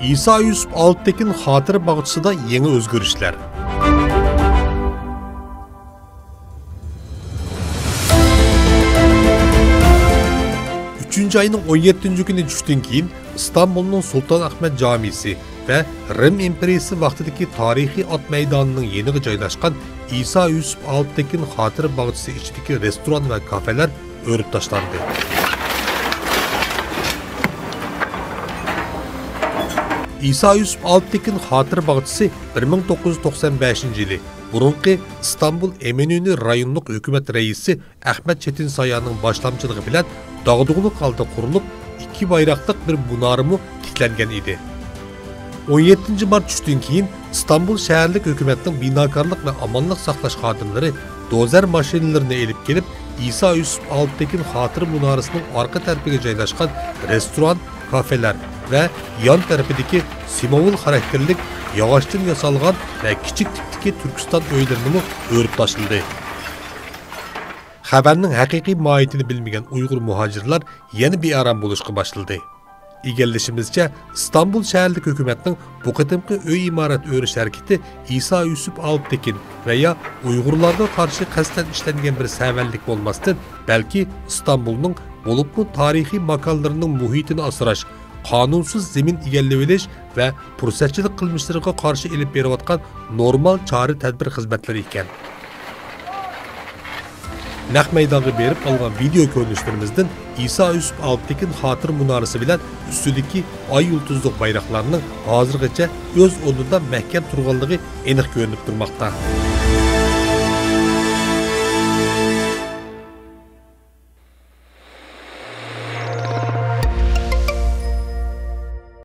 İsa Yusuf Alptekin xotira bağçısida yeni özgürüşler. 3. ayının 17. günü düştün keyin İstanbul'un Sultan Ahmet Camisi ve Rim İmperiyası vaqtidagi tarihi at meydanının yeniga joylashgan İsa Yusuf Alptekin xotira bağçısı ichidagi restoran ve kafeler örüp taşlandı. İsa Yusuf Alptekin xotira bağçısı 1995 yılı burunqi İstanbul Eminönü rayonluq hökumət reisi Ahmet Çetin Sayan'ın başlamçılığı bilan dağdığılık halda kurulup iki bayraqlıq bir munarımı tiklengen idi. 17 Mart düştün keyin İstanbul şəhərlik hökumətinin binakarlıq ve amanlıq saqlaş xadimləri dozer maşinelerini elip gelip İsa Yusuf Alptekin xotira munarısının arka tərəfiga joylashgan restoran, kafeler ve yan tarafındaki simovul karakterlik yağaçtan yasalgan ve küçük tipteki Türkistan öylerini örüp taşındı. Haberinin haqiqiy mahiyetini bilmeyen Uygur muhacirler yeni bir aram buluşqa başladı. İgellişimizce İstanbul şəhərlik hökumətinin bu qıtımqı öy imaret örüş hareketi İsa Yusuf Alptekin veya Uygurlarga karşı qəsdən işlengen bir səvəllik olmasın, belki İstanbul'un bolupmu tarihi makallarının muhitini asıraş, kanunsuz zemin igelleveliş ve pursatçılık kılmışlarına karşı elip berivatkan normal çare tedbir hizmetleri iken. Naq meydanı berip algan video görünüşlerimizden İsa Yusuf Alptekin xotira munarısı bilen üstüdeki ay yıldızlık bayraklarının hazırgacha öz o'rnida mahkam turganligi aniq görünüp durmakta.